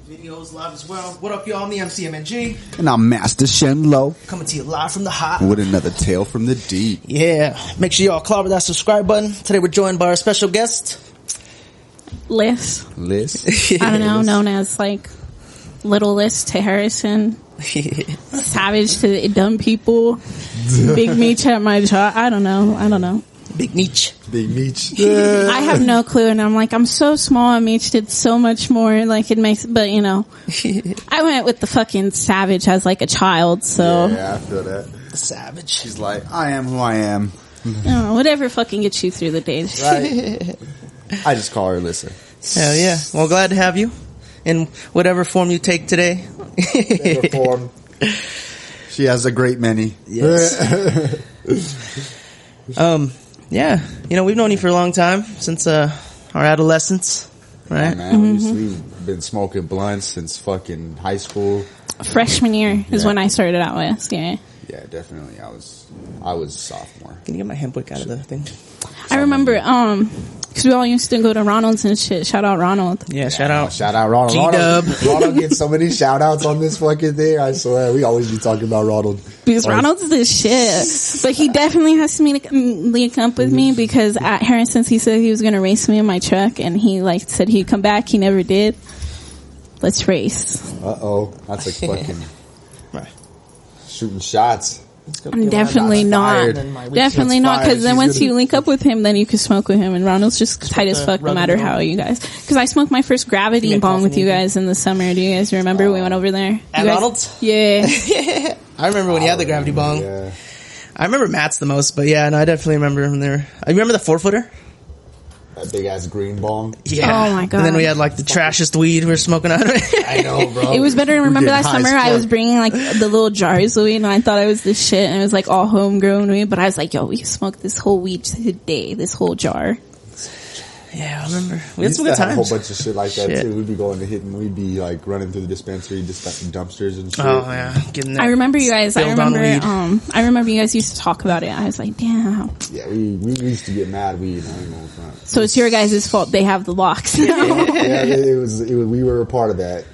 Videos live as well. What up, y'all? I'm the MCMNG. And I'm Master Shenlo. Coming to you live from the hot. With another tale from the deep. Yeah. Make sure y'all clobber that subscribe button. Today we're joined by our special guest. Lyss. Lyss? I don't know, known as like Little Lyss to Harrison. Savage to dumb people. Big Meech at my job. I don't know. Big Meech. Big Meech. I have no clue, and I'm like, I'm so small, and Meech did so much more, like, it makes, but, you know, I went with the fucking Savage as, like, a child, so. Yeah, I feel that. The Savage. She's like, I am who I am. Whatever fucking gets you through the days. Right. I just call her Lyssa. Hell yeah. Well, glad to have you in whatever form you take today. Whatever form. She has a great many. Yes. Yeah, you know, we've known you for a long time, since our adolescence, right? Yeah, man, we've been smoking blunts since fucking high school. Freshman year is when I started out with, yeah. Yeah, definitely. I was a sophomore. Can you get my hemp wick out of the thing? I remember, because we all used to go to Ronald's and shit. Shout out Ronald. Yeah, shout out Ronald. G-Dub. Ronald gets so many shout outs on this fucking thing. I swear, we always be talking about Ronald. Because Ronald's the shit. But he definitely has to link up with me, because at Harrison's he said he was going to race me in my truck, and he like said he'd come back. He never did. Let's race. Uh-oh. That's like fucking Right. shooting shots. I'm definitely not. Definitely not, because then once you link up with him, then you can smoke with him, and Ronald's just tight as fuck no matter how you guys. Because I smoked my first gravity bong with you guys in the summer. Do you guys remember? We went over there. At Ronald's? Yeah. I remember when you had the gravity bong. Yeah. I remember Matt's the most, but yeah, no, I definitely remember when there. I remember the 4-footer. That big ass green bong. Yeah. Oh my god. And then we had like the trashiest weed we were smoking out of it. I know, bro. It was better to remember that summer. I was fuck. bringing like the little jars of weed, and I thought I was the shit, and it was like all homegrown weed. But I was like, yo, we smoked this whole weed today, this whole jar. Yeah, I remember. We We had used some to good have a whole times. bunch of shit like that too. We'd be going to hit and we'd be like running through the dispensary, just like dumpsters and shit. Oh yeah, getting that. I remember you guys. I spilled on remember. weed. I remember you guys used to talk about it. I was like, damn. Yeah, we used to get mad weed. I don't know front. So it's your guys' fault. They have the locks. Yeah, it was. We were a part of that.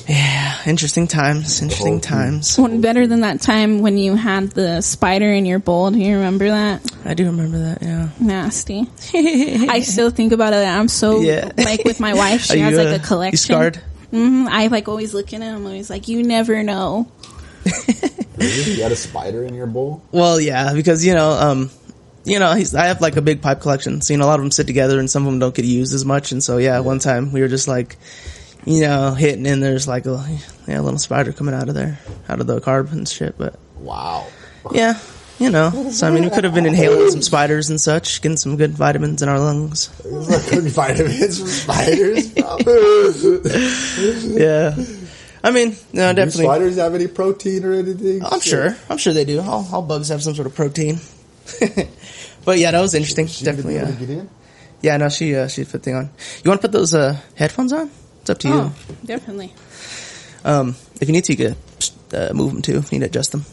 Yeah, interesting times. Interesting times. One better than that time when you had the spider in your bowl. Do you remember that? I do remember that. Yeah. Nasty. I still think about it. I'm so like with my wife. She has like a collection. You scarred? I like always looking at him. Always like, you never know. Really? You had a spider in your bowl? Well, yeah, because I have like a big pipe collection, so a lot of them sit together, and some of them don't get used as much. And so, one time we were just like, hitting, and there's like a little spider coming out of there, out of the carb and shit. But Wow. yeah, So I mean, we could have been inhaling some spiders and such, getting some good vitamins in our lungs. Good vitamins from spiders. Yeah. I mean, no, Do definitely. spiders have any protein or anything? I'm sure they do. All bugs have some sort of protein. But yeah, that was interesting. Definitely. Able to get in? Yeah, no, she put the thing on. You want to put those headphones on? It's up to you. Oh, definitely. If you need to, you can move them too. If you need to adjust them.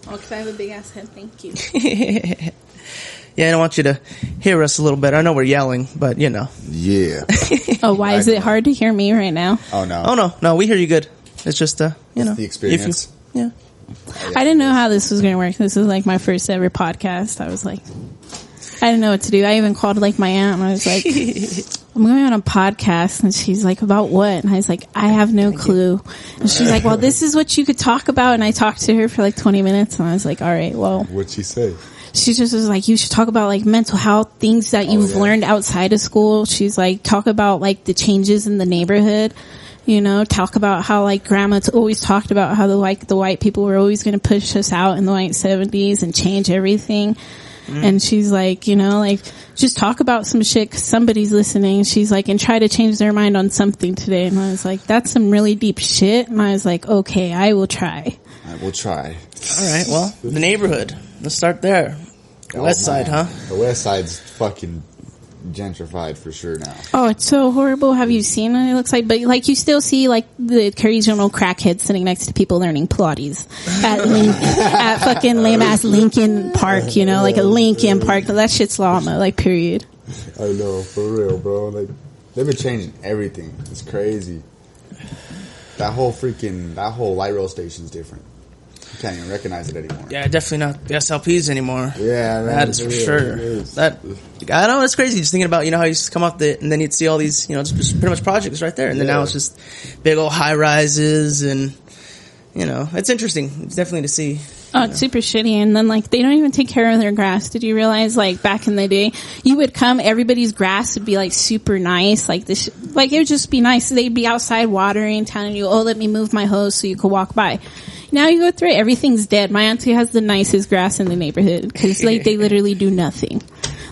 Oh, because I have a big ass head. Thank you. Yeah, I don't want you to hear us a little bit. I know we're yelling, but Yeah. Oh, why is it hard to hear me right now? Oh no. Oh no, we hear you good. It's just the experience. Yeah. I didn't know how this was going to work. This is like my first ever podcast. I was like, I didn't know what to do. I even called like my aunt, and I was like, I'm going on a podcast. And she's like, about what? And I was like, I have no clue. And she's like, well, this is what you could talk about. And I talked to her for like 20 minutes, and I was like, all right, well. What'd she say? She just was like, you should talk about like mental health, things that you've learned outside of school. She's like, talk about like the changes in the neighborhood. Talk about how like grandma always talked about how the white people were always going to push us out in the white 70s and change everything. And she's like, just talk about some shit 'cause somebody's listening. She's like, and try to change their mind on something today. And I was like, that's some really deep shit. And I was like, okay, I will try. I will try. All right. Well, the neighborhood. Let's start there. West Side, huh? The West Side's fucking gentrified for sure now. Oh, it's so horrible. Have you seen what it looks like? But like, you still see like the occasional crackhead sitting next to people learning Pilates at fucking lame ass Lincoln Park. Like a Lincoln Park. That shit's llama. Like, period. I know, for real, bro. Like, They've been changing everything. It's crazy. That whole light rail station's different. You can't even recognize it anymore. Yeah, definitely not the SLPs anymore. Yeah, man, that is for sure. That I know it's crazy just thinking about how you used to come up and then you'd see all these just pretty much projects right there, and then now it's just big old high rises, and it's interesting. It's definitely to see. Oh, it's super shitty. And then, they don't even take care of their grass. Did you realize, back in the day, you would come, everybody's grass would be, super nice. It would just be nice. They'd be outside watering, telling you, oh, let me move my hose so you could walk by. Now you go through it, everything's dead. My auntie has the nicest grass in the neighborhood because, they literally do nothing.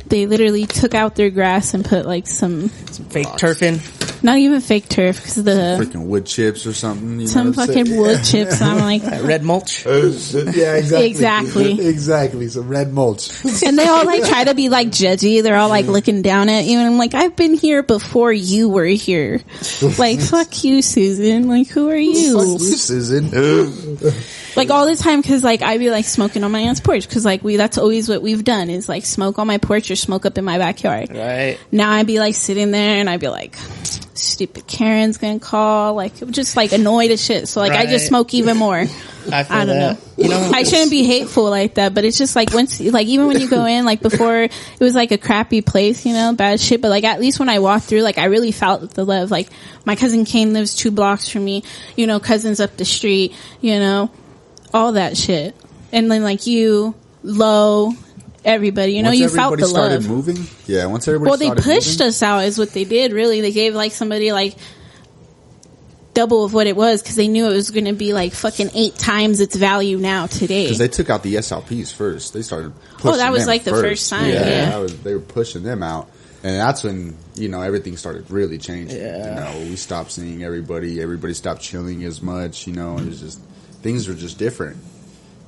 They literally took out their grass and put, some fake turf in. Not even fake turf, because freaking wood chips or something. Some fucking wood chips. I'm like... red mulch? Yeah, exactly. Exactly. Exactly, some red mulch. And they all, try to be, judgy. They're all, looking down at you. And I'm like, I've been here before you were here. Fuck you, Susan. Who are you? Fuck you, Susan. All the time, because, I'd be, smoking on my aunt's porch. Because, that's always what we've done is, smoke on my porch or smoke up in my backyard. Right. Now I'd be, sitting there and I'd be stupid Karen's gonna call, just annoyed as shit. So I just smoke even more. I don't know. I shouldn't be hateful like that, but it's just once, even when you go in, before it was a crappy place, bad shit. But at least when I walked through, I really felt the love. My cousin Kane lives 2 blocks from me. Cousins up the street. All that shit. And then you, Low. Everybody, you felt the love. Once everybody started moving? Yeah, once everybody started moving. Well, they pushed us out is what they did, really. They gave, somebody, double of what it was because they knew it was going to be, fucking 8 times its value now today. Because they took out the SLPs first. They started pushing them. Oh, that was, the first time, yeah. They were pushing them out. And that's when, everything started really changing. Yeah. We stopped seeing everybody. Everybody stopped chilling as much, It was just, things were just different,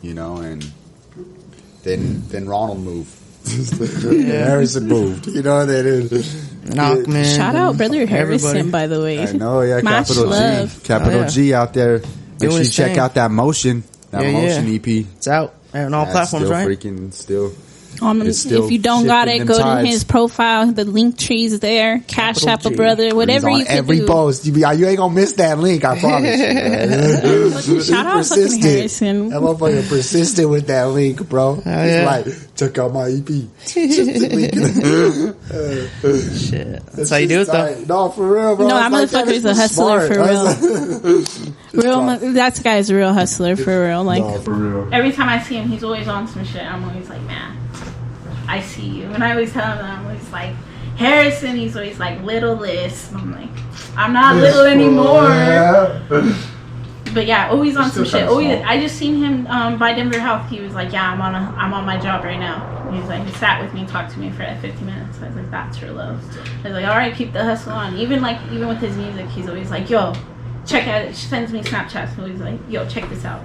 and... Then Ronald moved. Harrison moved. Knockman. Shout out Brother Harrison, by the way. I know, yeah. Much Capital love. G. Capital G out there. Make sure you check out that Motion. Motion EP. It's out on all platforms, still right? If you don't got it, go to his profile. The link tree's there. Cash App a brother. Whatever you can every do. Post. You ain't gonna miss that link. I promise you. Shout out fucking Harrison. That motherfucker persistent with that link, bro. He's check out my EP. Shit. That's how you do it, though. No, for real, bro. No, that motherfucker's a hustler for real. That guy's a real hustler for real. For real. Every time I see him, he's always on some shit. I'm always like, man, I see you. And I always tell him, I'm always like, Harrison, he's always like, little Lyss. I'm like, I'm not little anymore. Yeah. But yeah, always on some shit. Always, I just seen him by Denver Health. He was like, yeah, I'm on my job right now. He's like, he sat with me, talked to me for 50 minutes. I was like, that's your love. I was like, all right, keep the hustle on. Even with his music, he's always like, yo, check out it. She sends me Snapchats. So he's like, yo, check this out.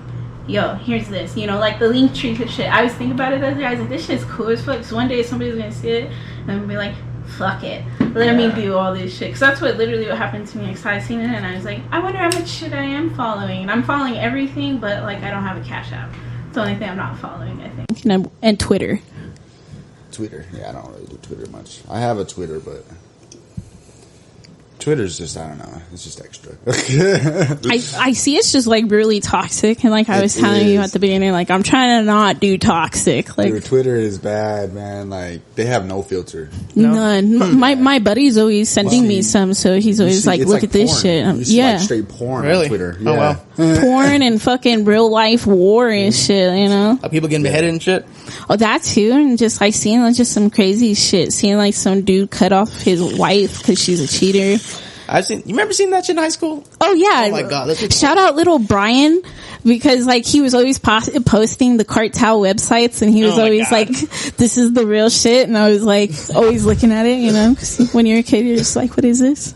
Yo, here's this. The link tree and shit. I was thinking about it the other day. I was like, this shit's cool as fuck. So one day somebody's gonna see it and I'm gonna be like, fuck it. Let me do all this shit. Because that's what happened to me. Because I seen it and I was like, I wonder how much shit I am following. And I'm following everything, but I don't have a Cash App. It's the only thing I'm not following, I think. And Twitter. Yeah, I don't really do Twitter much. I have a Twitter, but Twitter's just, I don't know, it's just extra. I see it's just really toxic, and I was telling you at the beginning, I'm trying to not do toxic. Dude, Twitter is bad, man. They have no filter. None. My buddy's always sending me some, so he's always look at this shit. Yeah. Straight porn on Twitter. Yeah. Oh, wow. Porn and fucking real life war and shit, Are people getting beheaded and shit? Oh, that too, and just seeing just some crazy shit. Seeing some dude cut off his wife because she's a cheater. You remember seeing that shit in high school? Oh yeah. Oh my god. Shout out little Brian, because he was always posting the cartel websites, and he was always like, this is the real shit, and I was always looking at it, 'cause when you're a kid, you're just like, what is this?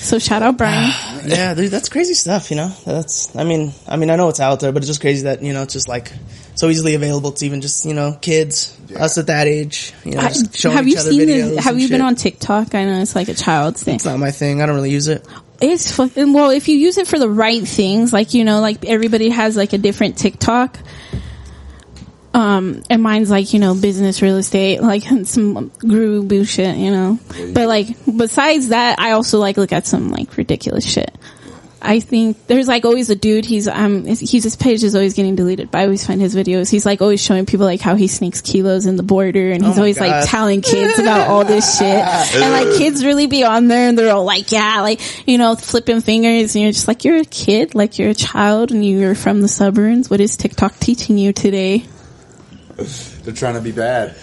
So shout out Brian. Yeah, dude, that's crazy stuff, That's, I mean, I know it's out there, but it's just crazy that, it's just so easily available to even just, us at that age, just showing have each you other seen videos. Have you been on TikTok? I know it's a child's thing. It's not my thing. I don't really use it. It's fucking, well, if you use it for the right things, everybody has a different TikTok. And mine's like, business, real estate, like some guru bullshit, But like, besides that, I also like look at some like ridiculous shit. I think there's like always a dude, his page is always getting deleted, but I always find his videos. He's like always showing people like how he sneaks kilos in the border, and he's always like telling kids about all this shit. And like kids really be on there and they're all like, yeah, like, flipping fingers, and you're just like, you're a kid, like you're a child and you're from the suburbs. What is TikTok teaching you today? They're trying to be bad.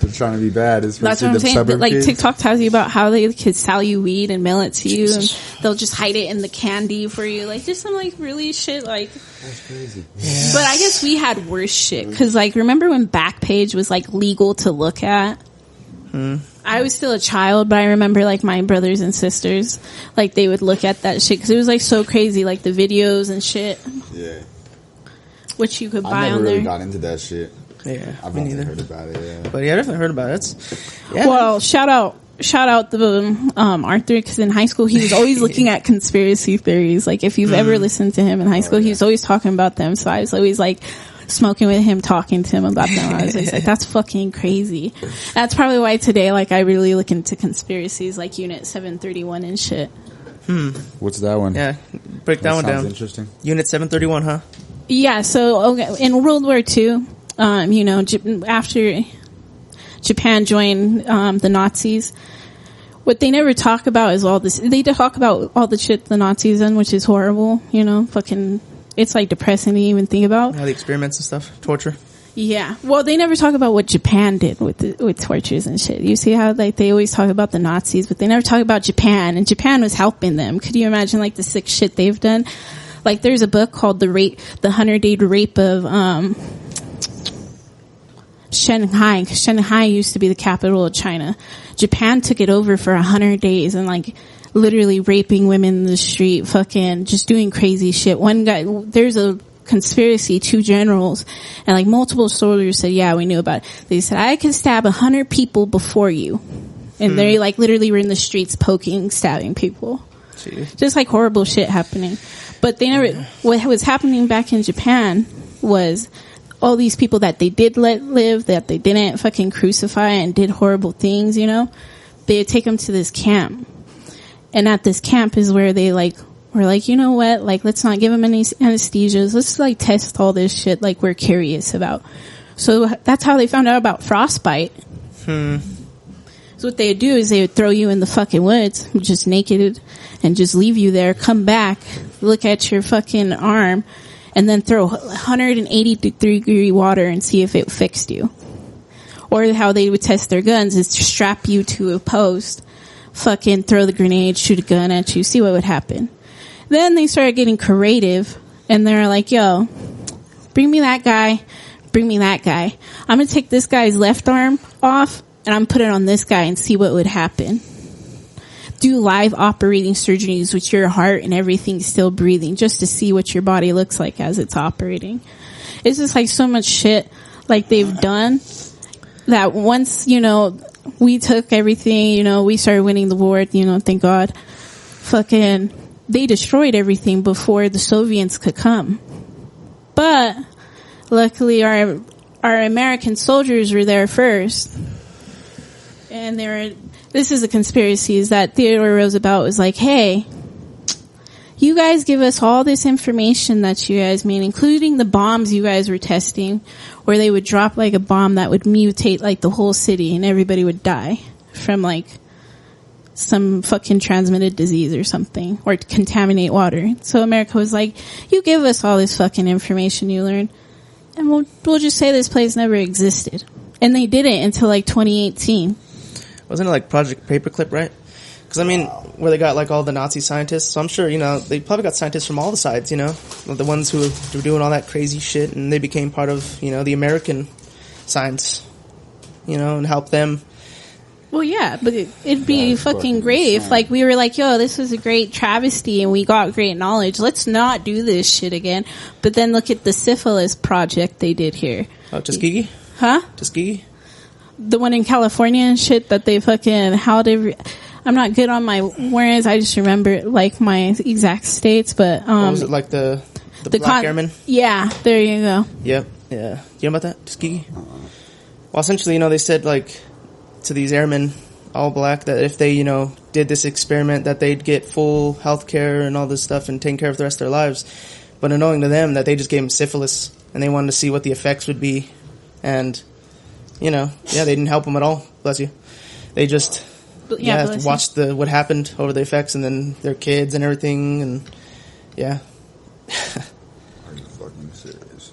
Especially that's what I'm saying. But like TikTok tells you about how they could sell you weed and mail it to you, and they'll just hide it in the candy for you. Like just some like really shit. Like that's crazy. Yeah. But I guess we had worse shit because like remember when Backpage was like legal to look at? I was still a child, but I remember like my brothers and sisters, like they would look at that shit because it was like so crazy, like the videos and shit. Yeah. Which you could buy I never on really there. got into that shit. Yeah, I've only heard about it. Yeah. But yeah, I definitely heard about it. Well, shout out the Arthur, because in high school he was always looking at conspiracy theories. Like if you've ever listened to him in high school, he was always talking about them. So I was always like smoking with him, talking to him about them. I was always like, that's fucking crazy. That's probably why today, like I really look into conspiracies like Unit 731 and shit. What's that one? Yeah, break that one down. Interesting. Unit 731, huh? Yeah. So in World War II. After Japan joined the Nazis, what they never talk about is all this. They talk about all the shit the Nazis done, which is horrible. Fucking, it's like depressing to even think about. All the experiments and stuff, torture. Yeah. Well, they never talk about what Japan did with tortures and shit. You see how like they always talk about the Nazis, but they never talk about Japan, and Japan was helping them. Could you imagine like the sick shit they've done? Like there's a book called the 100-Day Rape of Shanghai, because Shanghai used to be the capital of China. Japan took it over for 100 days and like literally raping women in the street, fucking just doing crazy shit. One guy, there's a conspiracy, 2 generals and like multiple soldiers said, yeah, we knew about it. They said, I could stab 100 people before you. And they like literally were in the streets poking, stabbing people. Jeez. Just like horrible shit happening. But they never, what was happening back in Japan was all these people that they did let live, that they didn't fucking crucify and did horrible things, they'd take them to this camp. And at this camp is where they like, were like, you know what, like, let's not give them any anesthesias. Let's like test all this shit like we're curious about. So that's how they found out about frostbite. So what they would do is they would throw you in the fucking woods, just naked, and just leave you there, come back, look at your fucking arm, and then throw 180-degree water and see if it fixed you. Or how they would test their guns is to strap you to a post, fucking throw the grenade, shoot a gun at you, see what would happen. Then they started getting creative, and they're like, yo, bring me that guy. I'm going to take this guy's left arm off, and I'm going to put it on this guy and see what would happen. Do live operating surgeries with your heart and everything still breathing, just to see what your body looks like as it's operating. It's just like so much shit like they've done that once, we took everything, we started winning the war, thank God. Fucking, they destroyed everything before the Soviets could come. But luckily our American soldiers were there first. And this is a conspiracy, is that Theodore Roosevelt was like, hey, you guys give us all this information that you guys made, including the bombs you guys were testing, where they would drop like a bomb that would mutate like the whole city and everybody would die from like some fucking transmitted disease or something, or contaminate water. So America was like, you give us all this fucking information you learned, and we'll just say this place never existed. And they didn't until like 2018. Wasn't it like Project Paperclip, right? Because, I mean, where they got like all the Nazi scientists. So I'm sure, they probably got scientists from all the sides, the ones who were doing all that crazy shit, and they became part of, the American science, and helped them. Well, yeah, but it'd be fucking great if like we were like, yo, this was a great travesty and we got great knowledge. Let's not do this shit again. But then look at the syphilis project they did here. Oh, Tuskegee? Huh? Tuskegee? The one in California and shit that they fucking I'm not good on my words. I just remember like my exact states, but was it like the Black Airmen? Yeah, there you go. Yep. Yeah. You know about that, Tuskegee? Well, essentially, you know, they said, like, to these airmen, all black, that if they, you know, did this experiment, that they'd get full health care and all this stuff and taken care of the rest of their lives. But unknowing to them that they just gave them syphilis, and they wanted to see what the effects would be. And, you know, yeah, they didn't help them at all. Bless you. They just, watched what happened over the effects, and then their kids and everything, and, yeah. Are you fucking serious?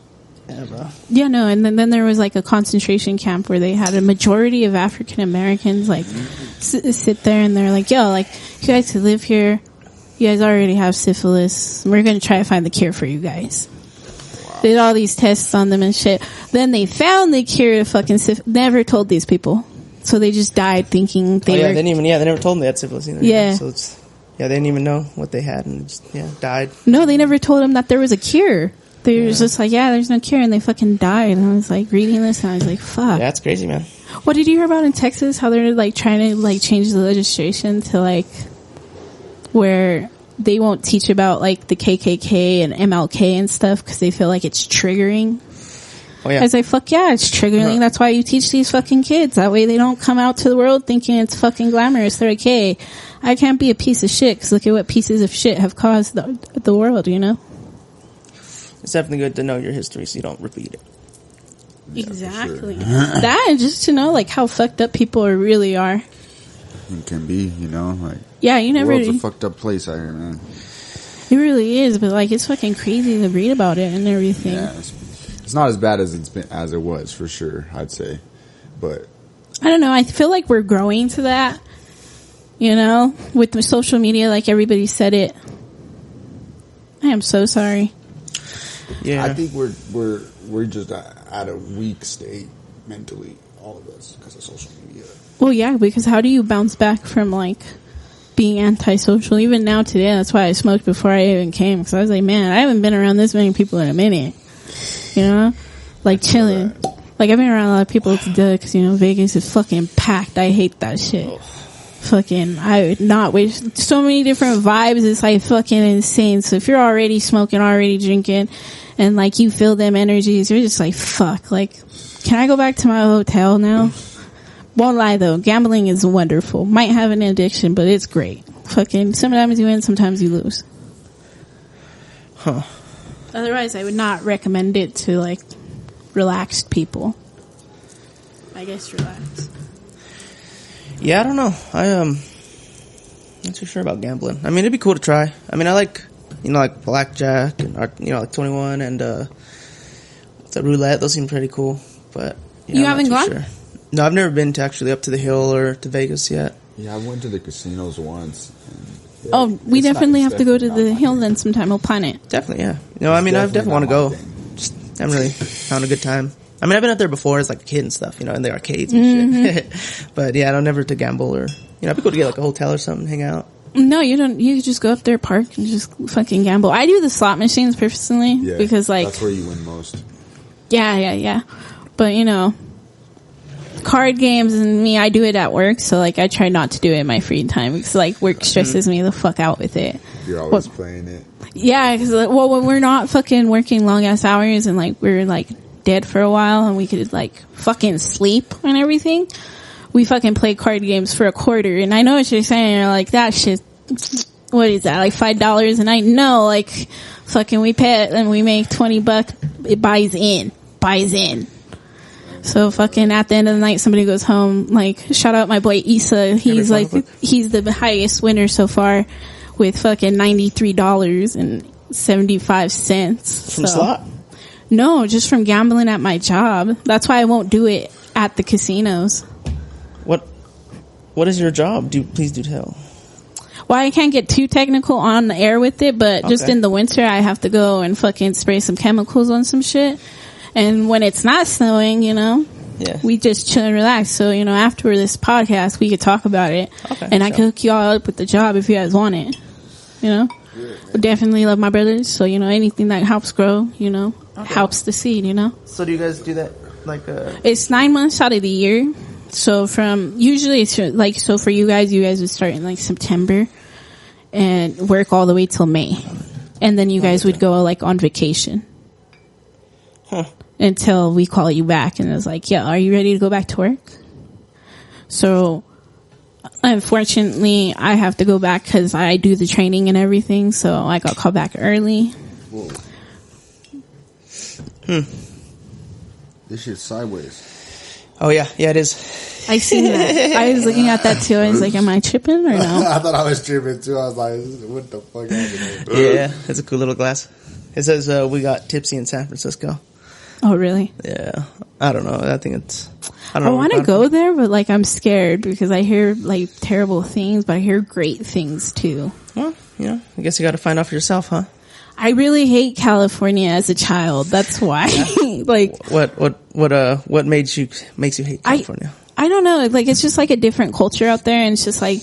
Yeah, bro. Yeah, no, and then there was like a concentration camp where they had a majority of African Americans like sit there, and they're like, yo, like, you guys could live here. You guys already have syphilis. We're going to try to find the cure for you guys. Wow. Did all these tests on them and shit. Then they found the cure to fucking syphilis. Never told these people. So they just died thinking they were... They never told them they had syphilis either. Yeah. So they didn't even know what they had, and just, died. No, they never told them that there was a cure. They were just like, there's no cure, and they fucking died. And I was like reading this, and I was like, fuck. Yeah, that's crazy, man. What did you hear about in Texas? How they're like trying to like change the legislation to like where they won't teach about like the KKK and MLK and stuff because they feel like it's triggering. Oh, yeah. I was like, fuck yeah, it's triggering. That's why you teach these fucking kids. That way they don't come out to the world thinking it's fucking glamorous. They're like, hey, I can't be a piece of shit because look at what pieces of shit have caused the world, you know? It's definitely good to know your history so you don't repeat it. Yeah, exactly. Sure. That and just to know like how fucked up people really are. It can be, you know, like... Yeah, you never... The world's a fucked up place out here, man. It really is, but like it's fucking crazy to read about it and everything. Yeah, it's not as bad as it was, for sure, I'd say. But... I don't know, I feel like we're growing to that. You know? With the social media, like everybody said it. I am so sorry. Yeah. I think we're just at a weak state mentally, all of us, because of social media. Well, yeah, because how do you bounce back from, like, being antisocial? Even now today, that's why I smoked before I even came, because I was like, man, I haven't been around this many people in a minute. You know? Like, chilling. Like, I've been around a lot of people today, because, you know, Vegas is fucking packed. I hate that shit. Oh. Fucking, I would not wish. So many different vibes, it's, like, fucking insane. So if you're already smoking, already drinking, and, like, you feel them energies, you're just like, fuck, like, can I go back to my hotel now? Won't lie though, gambling is wonderful. Might have an addiction, but it's great. Fucking, sometimes you win, sometimes you lose. Huh. Otherwise, I would not recommend it to, like, relaxed people. I guess relaxed. Yeah, I don't know. Not too sure about gambling. I mean, it'd be cool to try. I mean, I like, you know, like blackjack and, you know, like 21 and, what's that, roulette. Those seem pretty cool, but... You haven't gone? Sure. No, I've never been to actually up to the hill or to Vegas yet. Yeah, I went to the casinos once. And, yeah, we definitely have to go to the hill then sometime. We'll plan it. Definitely, yeah. You know, I mean, I definitely want to go. Just haven't really found a good time. I mean, I've been up there before as like a kid and stuff, you know, in the arcades and shit. But yeah, I don't never to gamble or, you know, I'd be cool to get like a hotel or something, hang out. No, you don't. You just go up there, park, and just fucking gamble. I do the slot machines personally because, like, that's where you win most. Yeah. But you know, card games and me, I do it at work, so like I try not to do it in my free time because like work stresses me the fuck out with it. You're always playing it. Yeah, because when we're not fucking working long ass hours and like we're like dead for a while and we could like fucking sleep and everything. We fucking play card games for a quarter, and I know what you're saying. You're like, that shit, what is that, like $5 a night? No, like, fucking we pay it and we make $20, it buys in. So fucking at the end of the night, somebody goes home, like, shout out my boy Issa, he's like, he's the highest winner so far with fucking $93.75. From slot? No, just from gambling at my job. That's why I won't do it at the casinos. What is your job? Please do tell. Well, I can't get too technical on the air with it, but just in the winter, I have to go and fucking spray some chemicals on some shit. And when it's not snowing, you know, we just chill and relax. So, you know, after this podcast, we could talk about it. Okay, and I could hook y'all up with the job if you guys want it. You know? I definitely love my brothers. So, you know, anything that helps grow, you know, helps the seed, you know? So do you guys do that like It's 9 months out of the year. So usually it's like, so for you guys would start in like September and work all the way till May. And then you guys would go like on vacation. Huh. until we call you back. And it was like, yeah, are you ready to go back to work? So unfortunately, I have to go back because I do the training and everything. So I got called back early. Whoa. This shit's sideways. Oh yeah, it is. I seen that. I was looking at that too. I was like, am I tripping or no? I thought I was tripping too. I was like, what the fuck happened? Yeah, it's a cool little glass. It says we got tipsy in San Francisco. Oh, really? Yeah. I don't know. I think it's... I want to go there, but like I'm scared because I hear like terrible things, but I hear great things too. Well, I guess you got to find out for yourself, huh? I really hate California as a child. That's why. Like what makes you hate California? I don't know. Like it's just like a different culture out there, and it's just like.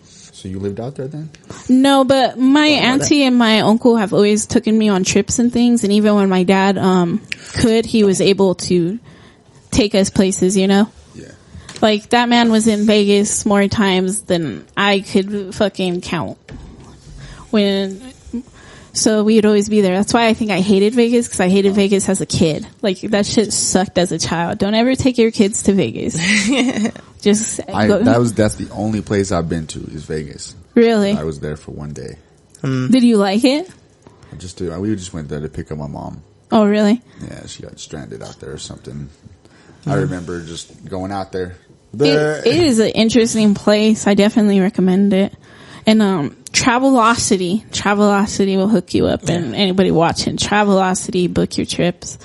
So you lived out there then? No, but my auntie and my uncle have always taken me on trips and things, and even when my dad he was able to take us places, Yeah. Like that man was in Vegas more times than I could fucking count. So we'd always be there. That's why I think I hated Vegas, because I hated Vegas as a kid. Like, that shit sucked as a child. Don't ever take your kids to Vegas. Just go. That's the only place I've been to is Vegas. Really? I was there for one day. Did you like it? We just went there to pick up my mom. Oh, really? Yeah, she got stranded out there or something. I remember just going out there. It is an interesting place. I definitely recommend it. And Travelocity will hook you up. And anybody watching, Travelocity, book your trips.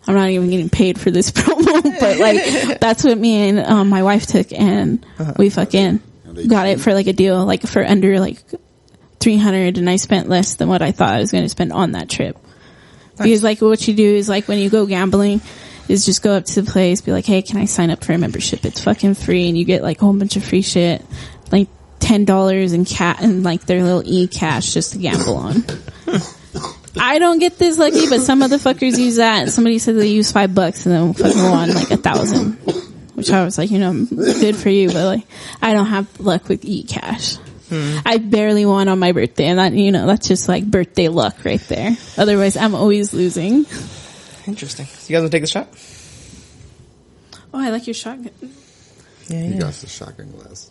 I'm not even getting paid for this promo, but like that's what me and my wife took, and we fucking got it for like a deal, like for under like $300, and I spent less than what I thought I was going to spend on that trip. Nice. Because like what you do is like when you go gambling, is just go up to the place, be like, hey, can I sign up for a membership? It's fucking free, and you get like a whole bunch of free shit, like $10 in and like their little e-cash just to gamble on. I don't get this lucky, but some motherfuckers use that. And somebody said they use $5 and then fucking won like 1,000, which I was like, good for you, but like I don't have luck with e-cash. I barely won on my birthday, and that that's just like birthday luck right there. Otherwise, I'm always losing. Interesting. You guys want to take a shot? Oh, I like your shotgun. Yeah, you got the shotgun glass.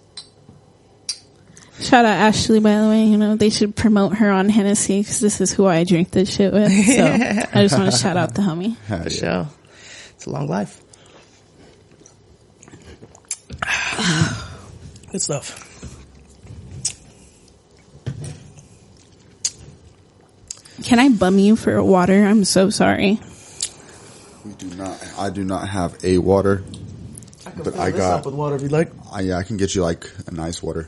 Shout out Ashley, by the way. They should promote her on Hennessy, because this is who I drink this shit with. So I just want to shout out the homie. For sure. It's a long life. Good stuff. Can I bum you for water? I'm so sorry. I do not have a water. I got with water if you'd like. I can get you like a nice water.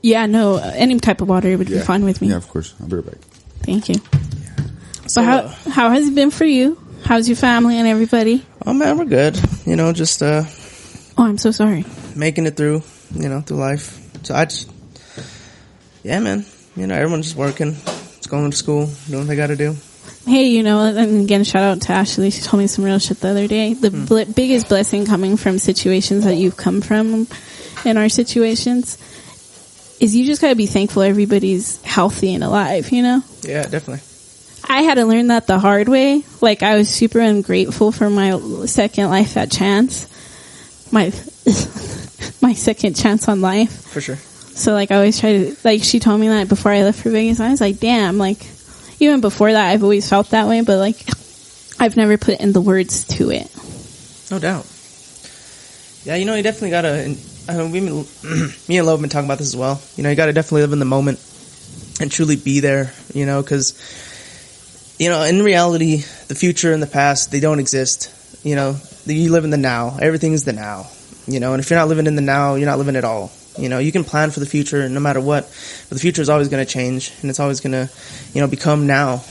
Yeah, no, any type of water would be fine with me. Yeah, of course. I'll be right back. Thank you. So how has it been for you? How's your family and everybody? Oh man, we're good. Just oh, I'm so sorry. Making it through, through life. So man. Everyone's just working, just going to school, doing what they got to do. Hey, and again, shout out to Ashley. She told me some real shit the other day. The biggest blessing coming from situations that you've come from in our situations is you just gotta be thankful everybody's healthy and alive, Yeah, definitely. I had to learn that the hard way. Like, I was super ungrateful for my second life at chance. My second chance on life. For sure. So, like, I always try to, like, she told me that before I left for Vegas. I was like, damn, like, even before that, I've always felt that way, but, like, I've never put in the words to it. No doubt. Yeah, you definitely gotta, me and Lo have been talking about this as well. You gotta definitely live in the moment and truly be there, because, in reality, the future and the past, they don't exist. You live in the now. Everything's the now. And if you're not living in the now, you're not living at all. You can plan for the future no matter what, but the future is always going to change, and it's always going to, become now.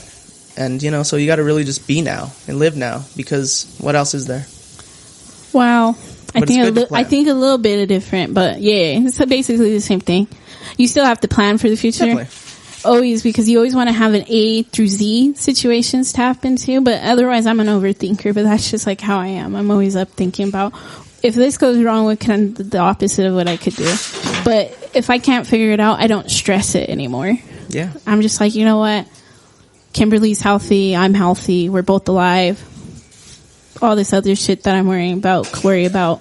And, so you got to really just be now and live now, because what else is there? Wow. I think a little bit different, but yeah, it's basically the same thing. You still have to plan for the future. Definitely. Always, because you always want to have an A through Z situations to happen to, but otherwise I'm an overthinker, but that's just like how I am. I'm always up thinking about, if this goes wrong, what can the opposite of what I could do? But if I can't figure it out, I don't stress it anymore. Yeah. I'm just like, you know what? Kimberly's healthy. I'm healthy. We're both alive. all this other shit that I'm worry about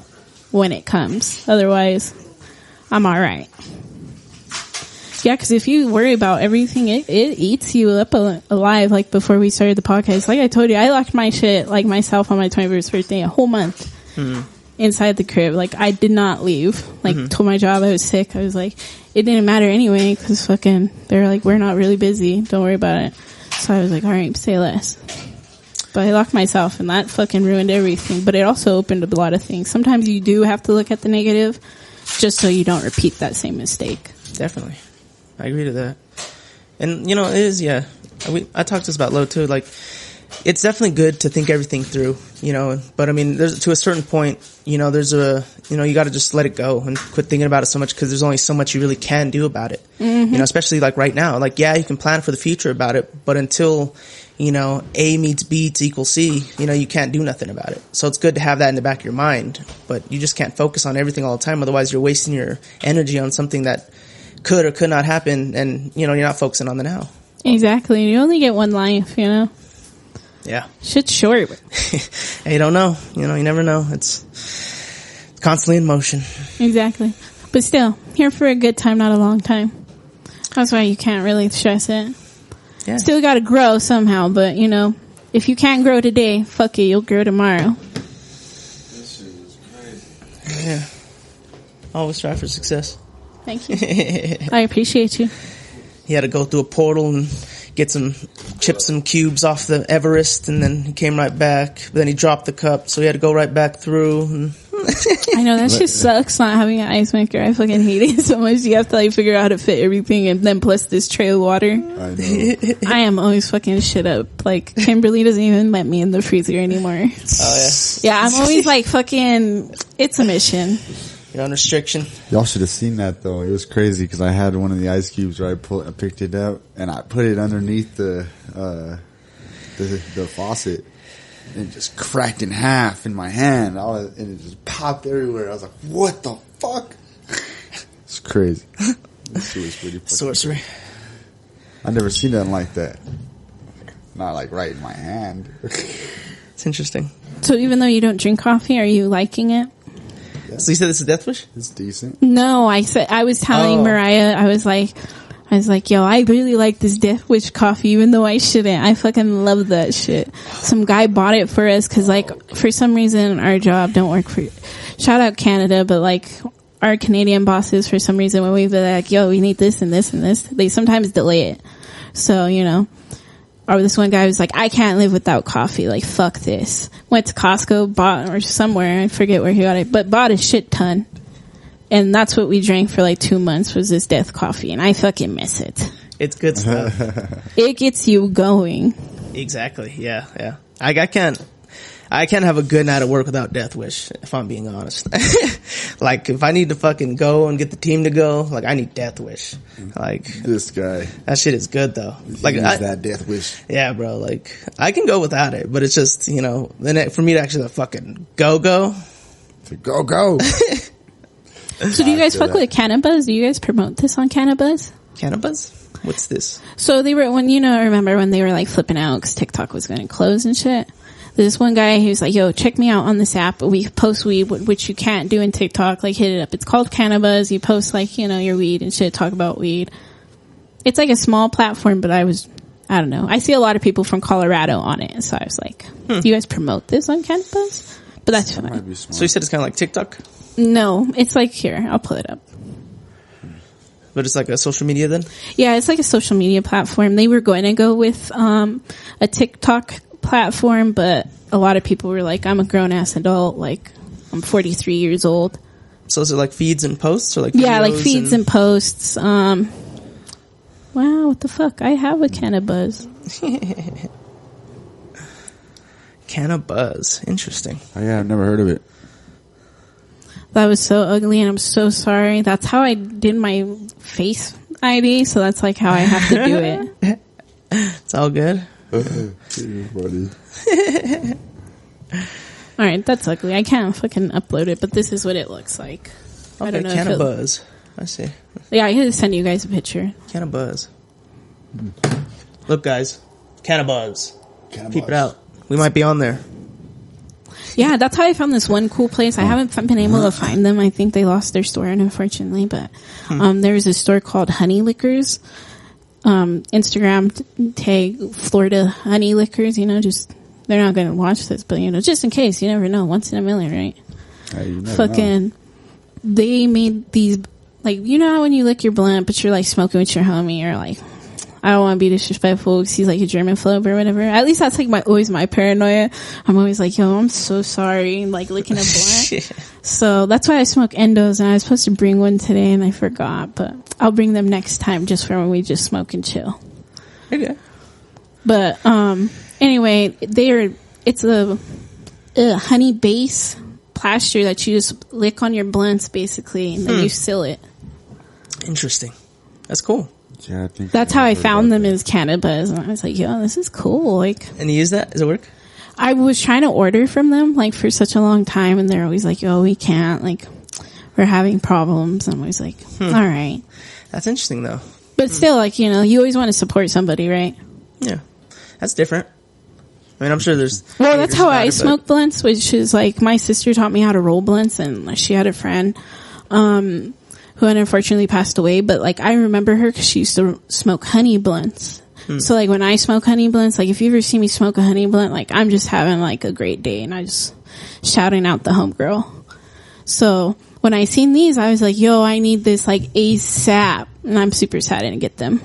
when it comes. Otherwise, I'm alright. Yeah, because if you worry about everything, it eats you up alive. Like before we started the podcast, like I told you, I locked my shit, like myself, on my 21st birthday, a whole month inside the crib. Like I did not leave. Like told my job I was sick. I was like, it didn't matter anyway because fucking they're like, we're not really busy. Don't worry about it. So I was like, all right, say less. But I locked myself, and that fucking ruined everything. But it also opened up a lot of things. Sometimes you do have to look at the negative, just so you don't repeat that same mistake. Definitely. I agree to that. And, you know, it is, yeah. I talked to this about Lo, too. Like, it's definitely good to think everything through, you know. But, I mean, there's to a certain point, you know, you got to just let it go and quit thinking about it so much because there's only so much you really can do about it. You know, especially, like, right now. Like, yeah, you can plan for the future about it, but until, you know, A meets B to equal C, you know, you can't do nothing about it. So it's good to have that in the back of your mind, but you just can't focus on everything all the time. Otherwise, you're wasting your energy on something that could or could not happen, and, you know, you're not focusing on the now. Exactly. You only get one life, you know? Yeah. Shit's short. And you don't know. You know, you never know. It's constantly in motion. Exactly. But still, here for a good time, not a long time. That's why you can't really stress it. Yeah. Still gotta grow somehow, but, you know, if you can't grow today, fuck it, you'll grow tomorrow. This shit is crazy. Yeah. Always strive for success. Thank you. I appreciate you. He had to go through a portal and get some chips and cubes off the Everest, and then he came right back. But then he dropped the cup, so he had to go right back through. And I know, that shit sucks not having an ice maker. I fucking hate it so much. You have to like figure out how to fit everything, and then plus this tray of water. I know. I am always fucking shit up. Like, Kimberly doesn't even let me in the freezer anymore. Oh, yeah. Yeah, I'm always like fucking, it's a mission. You're on restriction. Y'all should have seen that though. It was crazy because I had one of the ice cubes where I picked it up and I put it underneath the faucet, and it just cracked in half in my hand. And it just popped everywhere. I was like, "What the fuck?" It's crazy. This shit was pretty fucking Sorcery. crazy. I never seen nothing like that. Not like right in my hand. It's interesting. So even though you don't drink coffee, are you liking it? So you said this is Death Wish? It's decent. No, I was telling Mariah, I was like, yo, I really like this Death Wish coffee, even though I shouldn't. I fucking love that shit. Some guy bought it for us, cause like, for some reason, our job don't work for, shout out Canada, but like, our Canadian bosses, for some reason, when we be like, yo, we need this and this and this, they sometimes delay it. So, you know, or this one guy was like, I can't live without coffee. Like, fuck this. Went to Costco, bought, or somewhere, I forget where he got it, but bought a shit ton. And that's what we drank for like 2 months, was this Death coffee. And I fucking miss it. It's good stuff. It gets you going. Exactly. Yeah. Yeah. I can't have a good night at work without Death Wish, if I'm being honest. Like, if I need to fucking go and get the team to go, like, I need Death Wish. Like, This guy. that shit is good, though. Like, that Death Wish. yeah, bro, like, I can go without it, but it's just, you know, then for me to actually fucking go. Go. So do you guys fuck with Cannabis? Do you guys promote this on Cannabis? Cannabis? What's this? So they were, remember when they were like flipping out because TikTok was going to close and shit? There's one guy who's like, yo, check me out on this app. We post weed, which you can't do in TikTok. Like, hit it up. It's called Cannabis. You post like, you know, your weed and shit, talk about weed. It's like a small platform, but I don't know. I see a lot of people from Colorado on it. So I was like, do you guys promote this on Cannabis? But that's fine. So you said it's kind of like TikTok? No, it's like, here, I'll pull it up. But it's like a social media then? Yeah, it's like a social media platform. They were going to go with a TikTok platform, but a lot of people were like, I'm a grown-ass adult. Like, I'm 43 years old. So is it like feeds and posts? Or like yeah, like feeds and posts. Wow, what the fuck? I have a Cannabis. Cannabis. Interesting. Oh yeah, I've never heard of it. That was so ugly, and I'm so sorry. That's how I did my Face ID, so that's like how I have to do it. It's all good. Buddy. Alright, that's ugly. I can't fucking upload it, but this is what it looks like. Okay, I don't know Cannabis. I see. Yeah, I could send you guys a picture. Cannabis. Look, guys. Cannabis. Keep it out. We might be on there. Yeah, that's how I found this one cool place. I haven't been able to find them. I think they lost their store, unfortunately. But there's a store called Honey Liquors. Instagram tag Florida Honey Liquors. You know, just they're not going to watch this, but you know, just in case, you never know. Once in a million, right? You never Fucking, know. they made these, like, you know how when you lick your blunt, but you're like smoking with your homie, or like, I don't want to be disrespectful because he's like a German phobe or whatever. At least that's like always my paranoia. I'm always like, yo, I'm so sorry, like licking a blunt. So that's why I smoke endos, and I was supposed to bring one today and I forgot, but I'll bring them next time just for when we just smoke and chill. Okay. But, anyway, it's a honey base plaster that you just lick on your blunts basically, and then you seal it. Interesting. That's cool. Yeah, I think That's how I found them is Cannabis, and I was like, yo, this is cool. Like, And you use that? Does it work? I was trying to order from them like for such a long time, and they're always like, yo, we can't, like, we're having problems. And I'm always like, all right. That's interesting though. But still, like, you know, you always want to support somebody, right? Yeah. That's different. I mean, I'm sure there's... Well, that's how I it, smoke blunts, which is like, my sister taught me how to roll blunts, and she had a friend, who unfortunately passed away, but like, I remember her because she used to smoke honey blunts. So like, when I smoke honey blunts, like, if you ever see me smoke a honey blunt, like, I'm just having like a great day, and I just shouting out the homegirl. So when I seen these, I was like, yo, I need this like ASAP, and I'm super sad I didn't get them.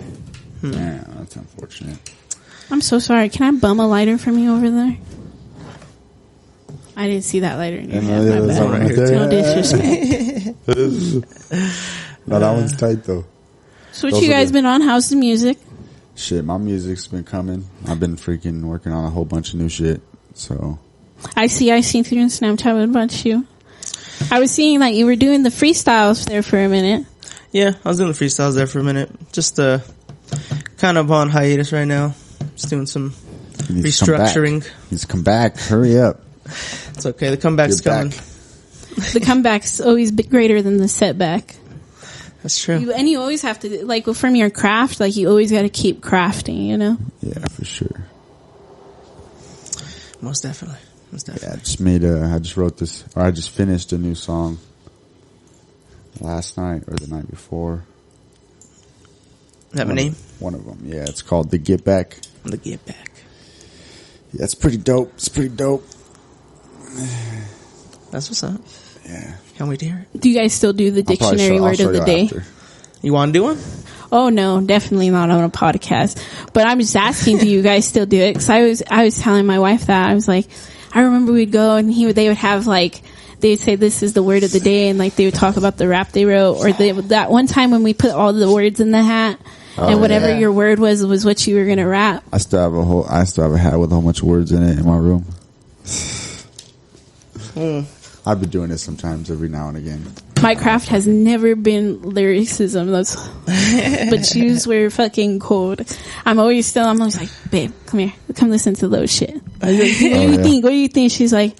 Yeah, that's unfortunate. I'm so sorry. Can I bum a lighter from you over there? I didn't see that lighter in your hand. My bad. Right here. No disrespect. No, that one's tight though. So what Those you are guys the- been on? How's the music? Shit, my music's been coming. I've been freaking working on a whole bunch of new shit. So I seen through your Snapchat with a bunch of you. I was seeing that you were doing the freestyles there for a minute. Yeah, I was doing the freestyles there for a minute. Just kind of on hiatus right now. Just doing some you need to come back. restructuring. He's come back. Hurry up. It's okay. The comeback's You're coming. back. The comeback's always greater than the setback. That's true. You always have to, like, from your craft, like, you always got to keep crafting, you know? Yeah, for sure. Most definitely. Yeah, I just wrote this, or I just finished a new song last night or the night before. Have a name? One of them, yeah. It's called The Get Back. The Get Back. Yeah, it's pretty dope. It's pretty dope. That's what's up. Yeah. Can't wait to hear it. Do you guys still do the dictionary word of the day? After. You want to do one? Oh no, definitely not on a podcast. But I'm just asking, do you guys still do it? Because I was telling my wife that I was like, I remember we'd go and they would have like, they'd say this is the word of the day, and like they would talk about the rap they wrote, or that one time when we put all the words in the hat, and whatever your word was what you were gonna rap. I still have a hat with a whole bunch of words in it in my room. I've been doing it sometimes every now and again. My craft has never been lyricism, but shoes were fucking cold. I'm always like, babe, come here, come listen to those shit. I was like, what do you think? She's like,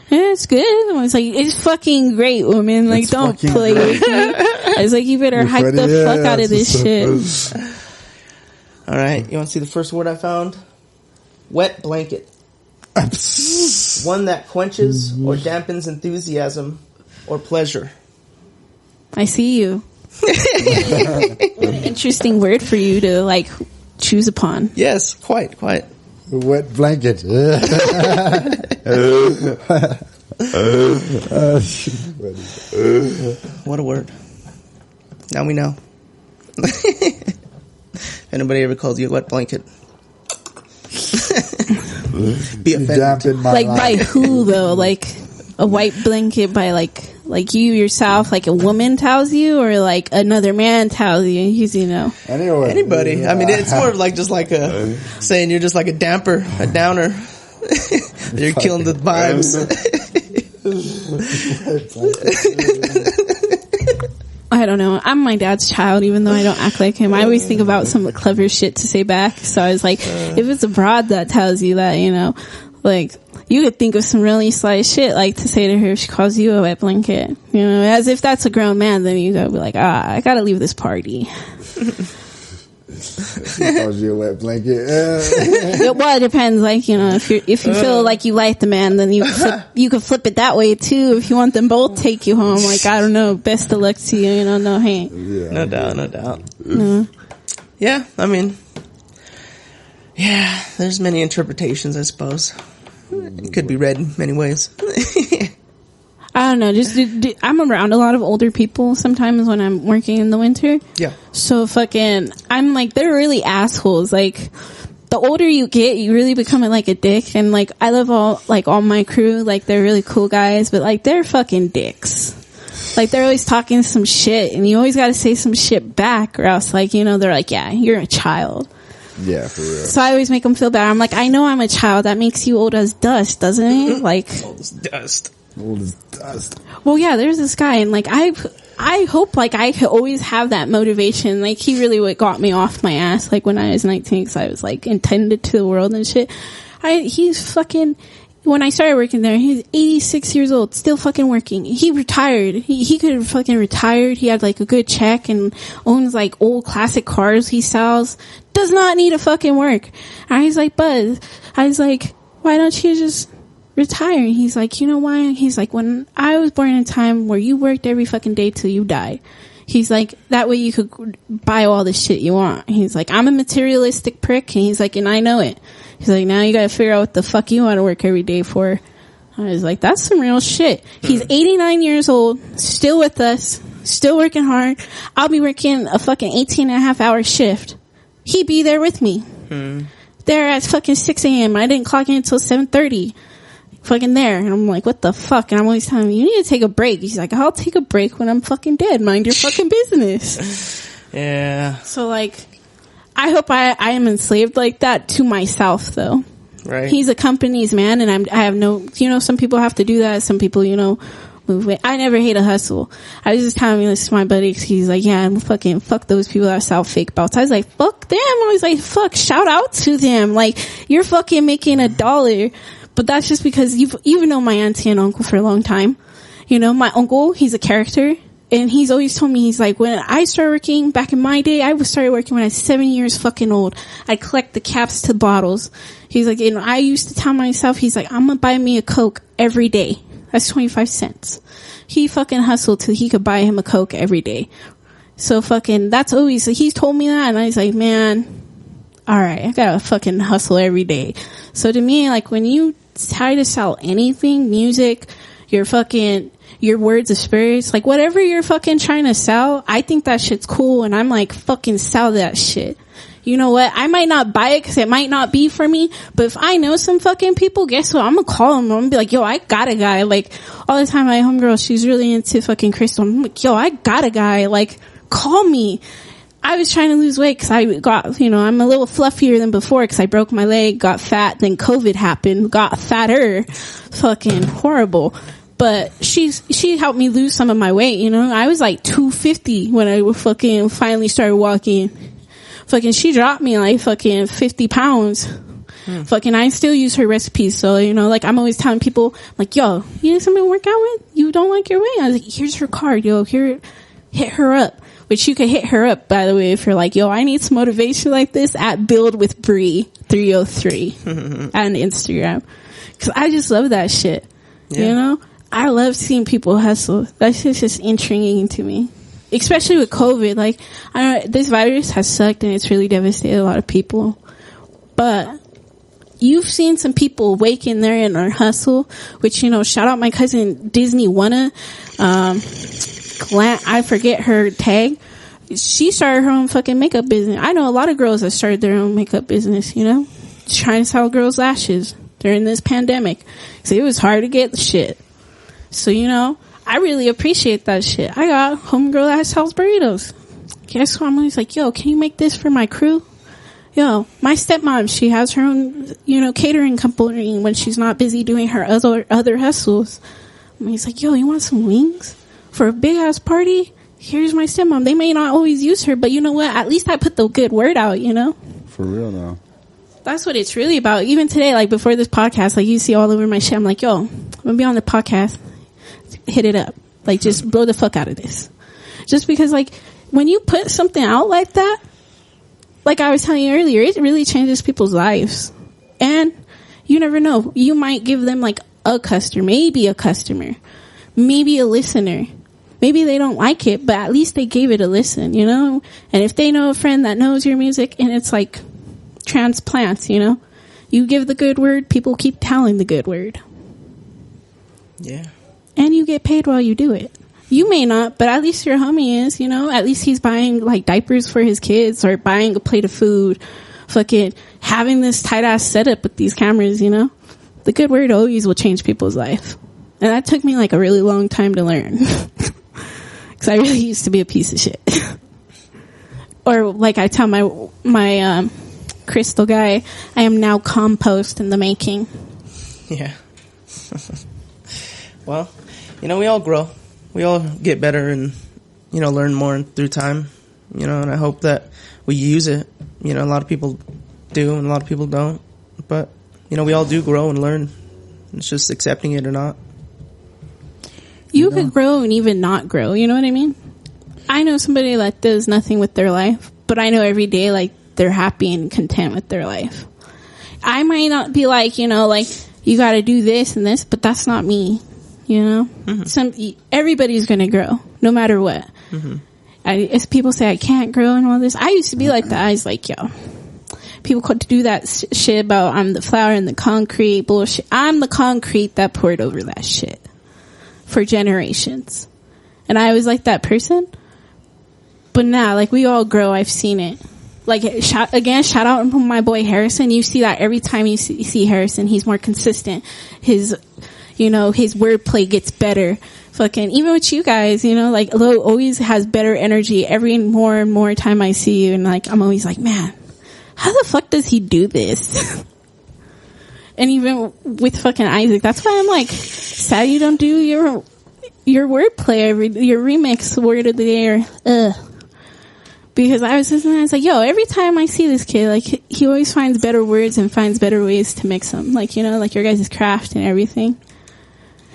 yeah, it's good. I was like, it's fucking great, woman. Like, don't play with me. I was like, you better hype the fuck out of this shit. All right. You want to see the first word I found? Wet blanket. One that quenches or dampens enthusiasm or pleasure. I see you. Interesting word for you to like choose upon. Yes, quite. Wet blanket. What a word. Now we know. If anybody ever calls you a wet blanket, be offended. Like by who though? Like a white blanket by like you yourself, like a woman tells you, or like another man tells you, you know. Anyway, anybody. I mean, it's more of like just like a saying you're just like a damper, a downer. You're killing the vibes. I don't know. I'm my dad's child, even though I don't act like him. I always think about some clever shit to say back. So I was like, if it's a broad that tells you that, you know, like, you could think of some really sly shit, like, to say to her if she calls you a wet blanket. You know, as if that's a grown man, then you gotta be like, I gotta leave this party. Calls you a wet blanket. Well, it depends. Like, you know, if you feel like you like the man, then you can flip it that way too. If you want them both, take you home. Like, I don't know. Best of luck to you. You know, no hate. Yeah, no doubt. Yeah, I mean, yeah, there's many interpretations, I suppose. It could be read many ways. I don't know. I'm around a lot of older people sometimes when I'm working in the winter. Yeah. So I'm like, they're really assholes. Like, the older you get, you really become like a dick. And like, I love all my crew. Like, they're really cool guys, but like, they're fucking dicks. Like, they're always talking some shit, and you always got to say some shit back, or else, like, you know, they're like, yeah, you're a child. Yeah, for real. So I always make them feel bad. I'm like, I know I'm a child. That makes you old as dust, doesn't it? Like, old as dust. Old as dust. Well, yeah, there's this guy, and like, I hope like I could always have that motivation. Like, he really what got me off my ass, like when I was 19, because I was like intended to the world and shit. He's fucking. When I started working there, he's 86 years old, still fucking working. He retired. He could have fucking retired. He had like a good check and owns like old classic cars he sells. Does not need to fucking work. And he's like, Buzz, I was like, why don't you just retire? And he's like, you know why? He's like, when I was born in a time where you worked every fucking day till you died. He's like, that way you could buy all the shit you want. He's like, I'm a materialistic prick. And he's like, and I know it. He's like, now you gotta figure out what the fuck you want to work every day for. I was like, that's some real shit. He's 89 years old, still with us, still working hard. I'll be working a fucking 18.5-hour shift. He'd be there with me. There at fucking 6 a.m. I didn't clock in until 7:30. Fucking there. And I'm like, what the fuck? And I'm always telling him, you need to take a break. He's like, I'll take a break when I'm fucking dead. Mind your fucking business. Yeah. So like, I hope I am enslaved like that to myself, though. Right. He's a company's man, and I have no, you know, some people have to do that. Some people, you know, move away. I never hate a hustle. I was just telling this to my buddy, cause he's like, yeah, I'm fucking fuck those people that sell fake belts. I was like, fuck them. I was like, fuck, shout out to them. Like, you're fucking making $1. But that's just because you've known my auntie and uncle for a long time. You know, my uncle, he's a character. And he's always told me, he's like, when I started working back in my day, I started working when I was 7 years fucking old. I'd collect the caps to the bottles. He's like, and I used to tell myself, he's like, I'm gonna buy me a Coke every day. That's 25 cents. He fucking hustled till he could buy him a Coke every day. So fucking, that's always, he's told me that, and I was like, man, alright, I gotta fucking hustle every day. So to me, like, when you try to sell anything, music, your words of spirits, like whatever you're fucking trying to sell, I think that shit's cool, and I'm like, fucking sell that shit. You know what? I might not buy it because it might not be for me, but if I know some fucking people, guess what? I'm gonna call them. I'm gonna be like, yo, I got a guy. Like, all the time my homegirl, she's really into fucking crystal. I'm like, yo, I got a guy. Like, call me. I was trying to lose weight because I got, you know, I'm a little fluffier than before because I broke my leg, got fat, then COVID happened, got fatter. Fucking horrible. But she helped me lose some of my weight, you know. I was like 250 when I fucking finally started walking. Fucking, she dropped me like fucking 50 pounds. Fucking, I still use her recipes. So, you know, like, I'm always telling people, like, yo, you need somebody to work out with? You don't like your weight? I was like, here's her card, yo. Here, hit her up. Which you can hit her up, by the way, if you're like, yo, I need some motivation like this, at Build with Bree 303 on Instagram. Cause I just love that shit. Yeah. You know? I love seeing people hustle. That shit's just intriguing to me. Especially with COVID. Like, I don't, this virus has sucked and it's really devastated a lot of people. But you've seen some people wake in there and are hustle, which, you know, shout out my cousin Disney Wanna. I forget her tag. She started her own fucking makeup business. I know a lot of girls that started their own makeup business, you know, trying to sell girls lashes during this pandemic. So it was hard to get the shit. So, you know, I really appreciate that shit. I got homegirl that sells burritos. Guess what? I'm always like, yo, can you make this for my crew? Yo, my stepmom, she has her own, you know, catering company when she's not busy doing her other hustles. And he's like, yo, you want some wings for a big ass party? Here's my stepmom. They may not always use her, but you know what? At least I put the good word out, you know? For real though. That's what it's really about. Even today, like before this podcast, like you see all over my shit, I'm like, yo, I'm gonna be on the podcast. Hit it up. Like, just blow the fuck out of this. Just because, like, when you put something out like that, like I was telling you earlier, it really changes people's lives. And you never know. You might give them like a customer, maybe a listener. Maybe they don't like it, but at least they gave it a listen, you know? And if they know a friend that knows your music, and it's like transplants, you know? You give the good word, people keep telling the good word. Yeah. And you get paid while you do it. You may not, but at least your homie is, you know? At least he's buying like diapers for his kids or buying a plate of food. Fucking having this tight ass setup with these cameras, you know? The good word always will change people's life. And that took me like a really long time to learn. Cause I really used to be a piece of shit. Or like I tell my crystal guy, I am now compost in the making. Yeah. Well, you know, we all grow. We all get better and, you know, learn more through time, you know, and I hope that we use it. You know, a lot of people do and a lot of people don't. But, you know, we all do grow and learn. It's just accepting it or not. You could grow and even not grow, you know what I mean? I know somebody that does nothing with their life, but I know every day, like, they're happy and content with their life. I might not be like, you know, like, you gotta do this and this, but that's not me, you know? Mm-hmm. Everybody's gonna grow, no matter what. Mm-hmm. As people say I can't grow and all this, I used to be like that. I was like, yo, people could do that shit about I'm the flour and the concrete bullshit. I'm the concrete that poured over that shit for generations. And I was like that person. But now, like, we all grow. I've seen it. Like, shout out to my boy Harrison. You see that every time you see Harrison, he's more consistent. His wordplay gets better. Fucking, even with you guys, you know, like, Lo always has better energy every more and more time I see you. And, like, I'm always like, man, how the fuck does he do this? And even with fucking Isaac, that's why I'm like, sad you don't do your wordplay, your remix word of the day, because I was listening, I was like, yo, every time I see this kid, like, he always finds better words and finds better ways to mix them. Like, you know, like your guys' craft and everything.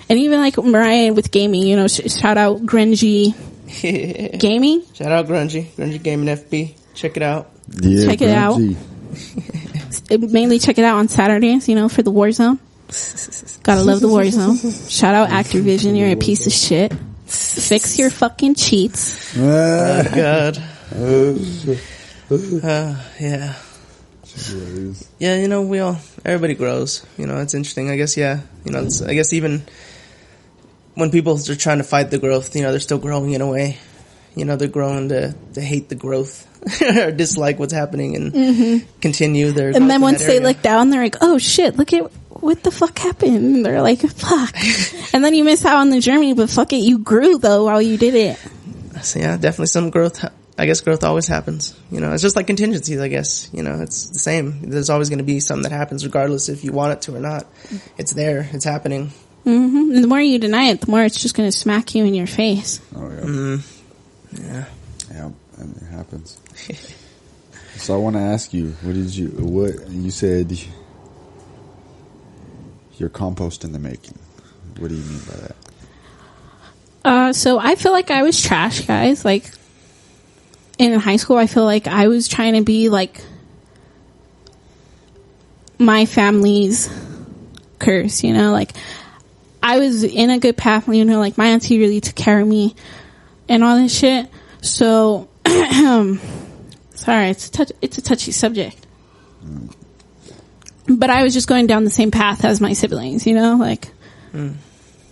And even like Mariah with gaming, you know, shout out Grungy Gaming. Shout out Grungy Gaming FB. Check it out. Yeah, check it out. Mainly check it out on Saturdays, you know, for the Warzone. Gotta love the Warzone. Shout out Activision, you're a piece of shit. Fix your fucking cheats. Oh, God. Yeah. Yeah, you know, everybody grows. You know, it's interesting. I guess, yeah. You know, I guess even when people are trying to fight the growth, you know, they're still growing in a way. You know, they're growing to hate the growth or dislike what's happening and continue their growth. And then once they look down, they're like, oh shit, look at what the fuck happened. And they're like, fuck. And then you miss out on the journey, but fuck it, you grew though while you did it. So yeah, definitely some growth. I guess growth always happens. You know, it's just like contingencies, I guess. You know, it's the same. There's always going to be something that happens regardless if you want it to or not. It's there. It's happening. Mm-hmm. And the more you deny it, the more it's just going to smack you in your face. Oh, yeah. Mm-hmm. Yeah. Yeah, and it happens. So I want to ask you, what you said your compost in the making. What do you mean by that? So I feel like I was trash, guys. Like, in high school, I feel like I was trying to be like my family's curse, you know, like I was in a good path, you know, like my auntie really took care of me and all this shit. So, sorry, it's a touchy subject, but I was just going down the same path as my siblings, you know, like,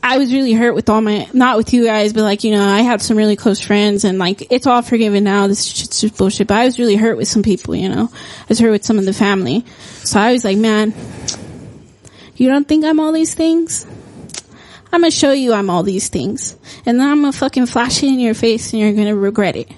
I was really hurt with not with you guys, but like, you know, I had some really close friends and like, it's all forgiven now. This shit's just bullshit. But I was really hurt with some people, you know, I was hurt with some of the family. So I was like, man, you don't think I'm all these things? I'm going to show you I'm all these things. And then I'm going to fucking flash it in your face and you're going to regret it.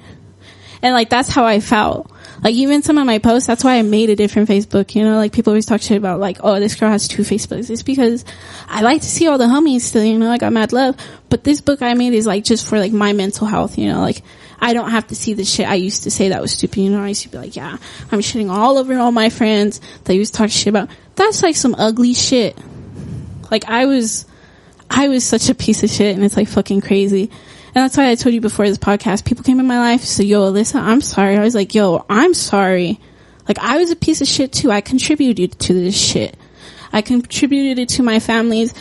And like, that's how I felt. Like, even some of my posts, that's why I made a different Facebook, you know, like, people always talk shit about, like, oh, this girl has 2 Facebooks. It's because I like to see all the homies still, you know, I got mad love. But this book I made is, like, just for, like, my mental health, you know, like, I don't have to see the shit I used to say that was stupid, you know, I used to be like, yeah, I'm shitting all over all my friends that used to talk shit about. That's, like, some ugly shit. Like, I was such a piece of shit, and it's, like, fucking crazy. And that's why I told you before this podcast, people came in my life, so yo, Alyssa, I'm sorry. I was like, yo, I'm sorry Like, I was a piece of shit too. I contributed to this shit. I contributed to my family's,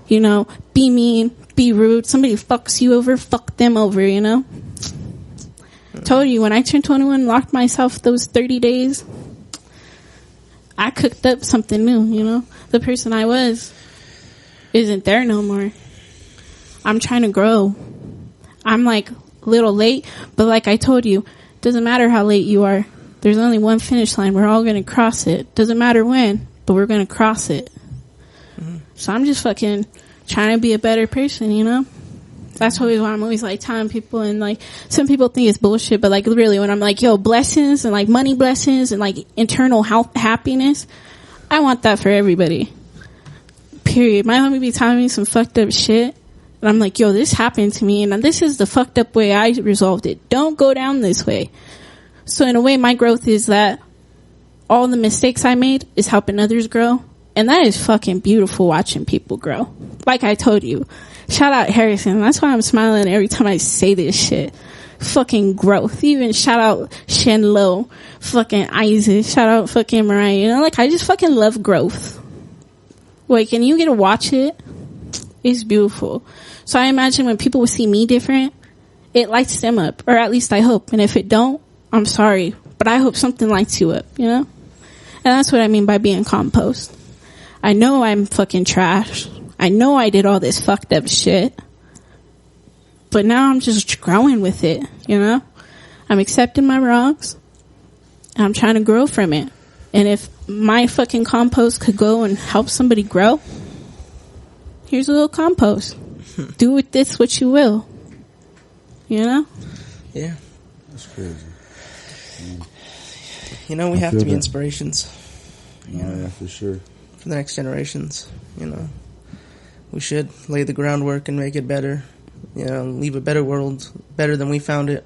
you know, be mean, be rude. Somebody fucks you over, fuck them over, you know? Told you, when I turned 21, locked myself those 30 days, I cooked up something new, you know? The person I was isn't there no more. I'm trying to grow. I'm like a little late, but like I told you, doesn't matter how late you are. There's only one finish line. We're all going to cross it. Doesn't matter when, but we're going to cross it. Mm-hmm. So I'm just fucking trying to be a better person, you know? That's always why I'm always like telling people, and like some people think it's bullshit, but like really when I'm like, yo, blessings and like money blessings and like internal happiness, I want that for everybody. Period. My homie be telling me some fucked up shit, and I'm like, yo, this happened to me, and this is the fucked up way I resolved it. Don't go down this way. So in a way, my growth is that all the mistakes I made is helping others grow. And that is fucking beautiful, watching people grow. Like I told you. Shout out Harrison. That's why I'm smiling every time I say this shit. Fucking growth. Even shout out Shen Lo. Fucking Isaac. Shout out fucking Mariah. You know, like, I just fucking love growth. Like, and you get to watch it. It's beautiful. So I imagine when people will see me different, it lights them up. Or at least I hope. And if it don't, I'm sorry, but I hope something lights you up, you know? And that's what I mean by being compost. I know I'm fucking trash. I know I did all this fucked up shit. But now I'm just growing with it, you know? I'm accepting my wrongs. And I'm trying to grow from it. And if my fucking compost could go and help somebody grow, here's a little compost. Do with this what you will. You know? Yeah. That's crazy. You know, we have to be inspirations. Yeah, for sure. For the next generations, you know. We should lay the groundwork and make it better. You know, leave a better world, better than we found it.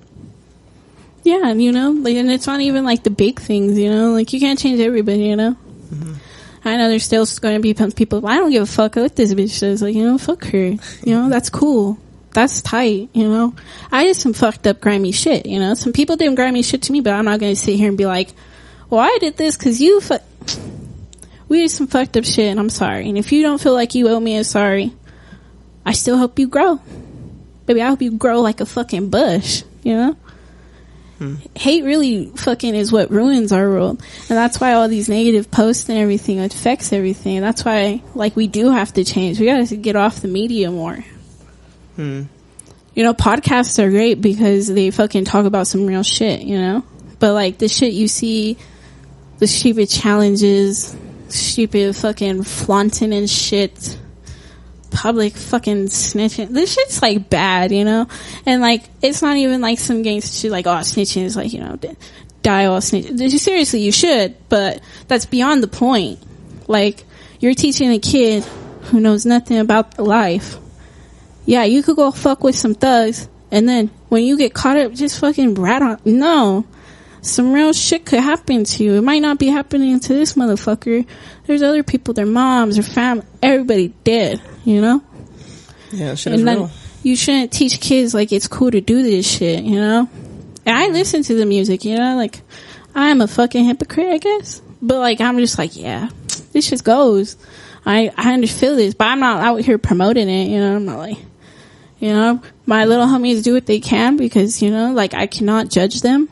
Yeah, and you know, like, and it's not even like the big things, you know. Like, you can't change everybody, you know. Mm-hmm. I know there's still going to be people, I don't give a fuck what this bitch says. Like, you know, fuck her. You know, that's cool. That's tight, you know. I did some fucked up grimy shit, you know. Some people did grimy shit to me, but I'm not going to sit here and be like, well, I did this because you we did some fucked up shit, and I'm sorry. And if you don't feel like you owe me a sorry, I still hope you grow. Baby, I hope you grow like a fucking bush, you know? Hate really fucking is what ruins our world. And that's why all these negative posts and everything affects everything. And that's why, like, we do have to change. We gotta get off the media more. You know, podcasts are great because they fucking talk about some real shit, you know? But, like, the shit you see, the stupid challenges, stupid fucking flaunting and shit, public fucking snitching, this shit's, like, bad, you know? And, like, it's not even, like, some gangster shit, like, oh, snitching is, like, you know, die all snitching. Seriously, you should, but that's beyond the point. Like, you're teaching a kid who knows nothing about life. Yeah, you could go fuck with some thugs, and then when you get caught up, just fucking rat on. No. Some real shit could happen to you. It might not be happening to this motherfucker. There's other people, their moms, their family, everybody dead, you know? Yeah, shit is real. You shouldn't teach kids, like, it's cool to do this shit, you know? And I listen to the music, you know? Like, I'm a fucking hypocrite, I guess. But, like, I'm just like, yeah, this just goes. I feel this, but I'm not out here promoting it, you know? I'm not like, you know, my little homies do what they can because, you know, like, I cannot judge them.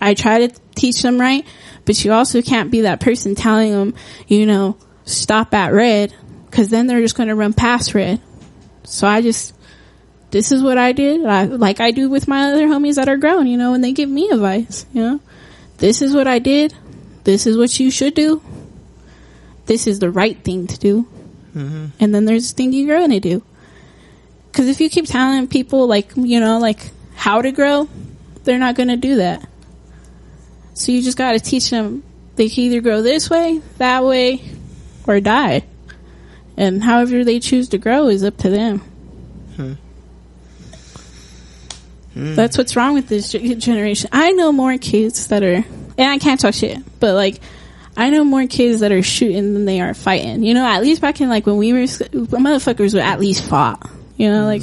I try to teach them right, but you also can't be that person telling them, you know, stop at red, because then they're just going to run past red. So this is what I did, like I do with my other homies that are grown, you know, and they give me advice, you know. This is what I did. This is what you should do. This is the right thing to do. Mm-hmm. And then there's the thing you're going to do. Because if you keep telling people, like, you know, like, how to grow, they're not going to do that. So you just got to teach them they can either grow this way, that way, or die. And however they choose to grow is up to them. That's what's wrong with this generation. I know more kids that are, and I can't talk shit, but, like, I know more kids that are shooting than they are fighting. You know, at least back in, like, when we were, motherfuckers would at least fought. You know, like,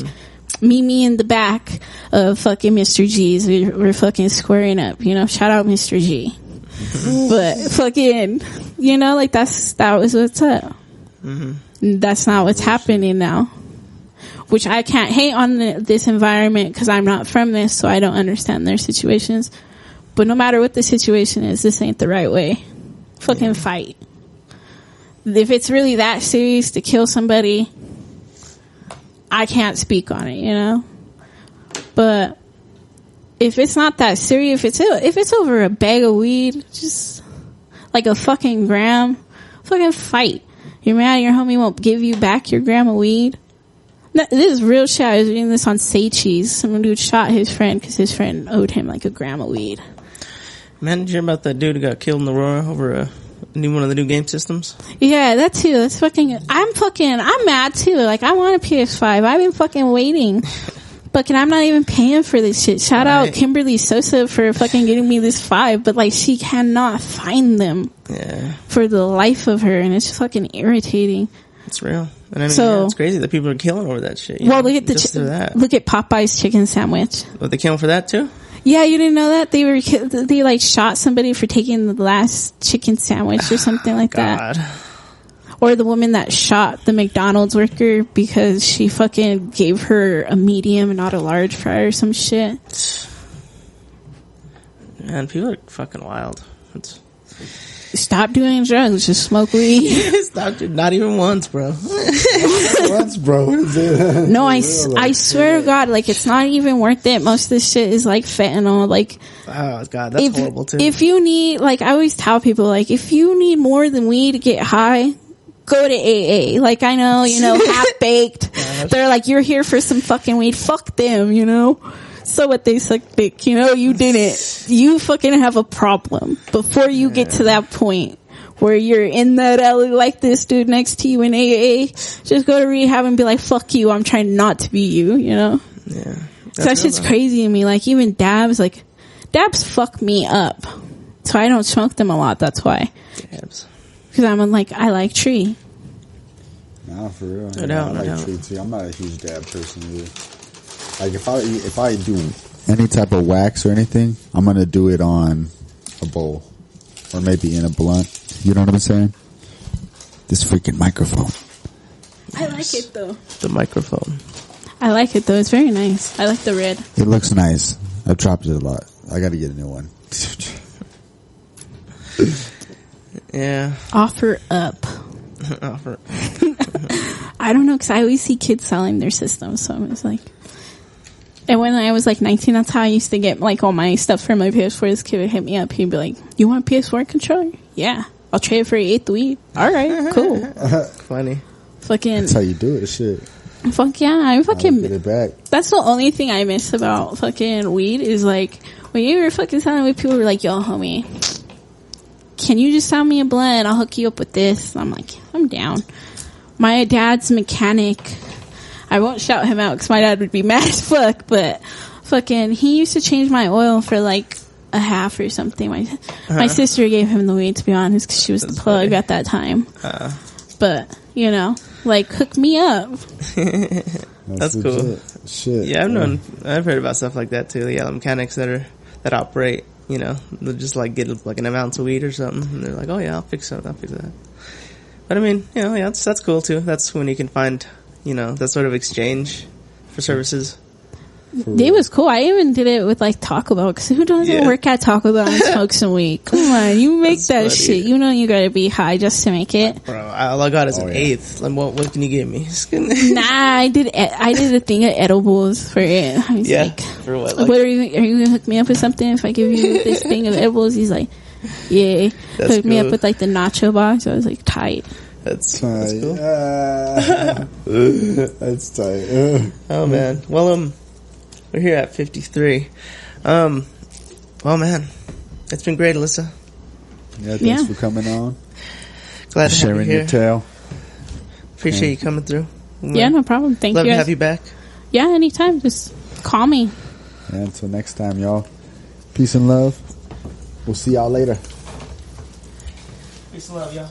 me in the back of fucking Mr. G's. We're fucking squaring up, you know. Shout out Mr. G. But fucking, you know, like that was what's up. That's not what's happening now. Which I can't hate on this environment because I'm not from this, so I don't understand their situations. But no matter what the situation is, this ain't the right way. Fucking fight. If it's really that serious to kill somebody, I can't speak on it, you know? But if it's not that serious, if it's over a bag of weed, just like a fucking gram, fucking fight. You're mad your homie won't give you back your gram of weed? No, this is real shit. I was reading this on Say Cheese. Some dude shot his friend because his friend owed him like a gram of weed. Man, did you hear about that dude who got killed in Aurora over one of the new game systems? Yeah, that too. That's fucking. I'm mad too. Like, I want a PS5. I've been fucking waiting. Fucking, I'm not even paying for this shit. Shout out Kimberly Sosa for fucking getting me this 5, but like, she cannot find them. Yeah. For the life of her, and it's fucking irritating. It's real. And I mean, it's crazy that people are killing over that shit. Well, look at look at Popeye's chicken sandwich. What, they killing for that too? Yeah, you didn't know that? They like shot somebody for taking the last chicken sandwich or something like that. Or the woman that shot the McDonald's worker because she fucking gave her a medium and not a large fry or some shit. Man, people are fucking wild. Stop doing drugs. Just smoke weed. Stop. Not even once, bro. Once, bro. No, I swear to God, like, it's not even worth it. Most of this shit is like fentanyl. Like, oh God, that's horrible too. If you need, like, I always tell people, like, if you need more than weed to get high, go to AA. Like, I know, half baked. They're like, you're here for some fucking weed. Fuck them, So what, they suck dick, you didn't. You fucking have a problem before you get to that point where you're in that alley like this dude next to you in AA. Just go to rehab and be like, fuck you, I'm trying not to be you, Yeah. So that shit's crazy to me. Like, even dabs fuck me up. So I don't smoke them a lot, that's why. Dabs. Because I'm like, I like tree. Nah, for real. I like tree too. I'm not a huge dab person either. Like, if I do any type of wax or anything, I'm gonna do it on a bowl or maybe in a blunt. You know what I'm saying? This freaking microphone. I like it though. The microphone. I like it though. It's very nice. I like the red. It looks nice. I've dropped it a lot. I got to get a new one. Yeah. Offer up. Offer. I don't know, because I always see kids selling their systems, so I was like. And when I was like 19, that's how I used to get like all my stuff for my PS4. This kid would hit me up. He'd be like, "You want a PS4 controller? Yeah, I'll trade it for your 8th weed." All right, cool. Funny. Fucking. That's how you do it. Shit. Fuck yeah, I fucking get it back. That's the only thing I miss about fucking weed is like when you were fucking selling weed, people were like, "Yo, homie, can you just sell me a blunt? I'll hook you up with this." And I'm like, I'm down. My dad's mechanic. I won't shout him out because my dad would be mad as fuck, but fucking, he used to change my oil for like a half or something. My sister gave him the weed, to be honest, because she was the plug at that time. But, like, hook me up. That's cool. Shit. Yeah, I've heard about stuff like that too. Yeah, mechanics that operate, they'll just like get like an ounce of weed or something, and they're like, "Oh yeah, I'll fix that." But I mean, yeah, that's cool too. That's when you can find, that sort of exchange for services. It was cool. I even did it with like Taco Bell, because who doesn't work at Taco Bell and smoke some weed? Come on, you make that funny. Shit. You gotta be high just to make it. Bro, all I got is an eighth. Like, what can you give me? Nah, I did a thing of edibles for it. I was like, for what? Like, what are you gonna hook me up with something if I give you this thing of edibles? He's like, yeah. Hooked me up with like the nacho box. I was like, tight. That's cool. That's tight. Oh man. Well, we're here at 53. Well, man, it's been great, Alyssa. Yeah, thanks for coming on. Glad to sharing have you here. Your tale. Appreciate you coming through. Yeah, no problem. Thank you. Love to have you back. Yeah, anytime. Just call me. Yeah, until next time, y'all. Peace and love. We'll see y'all later. Peace and love, y'all.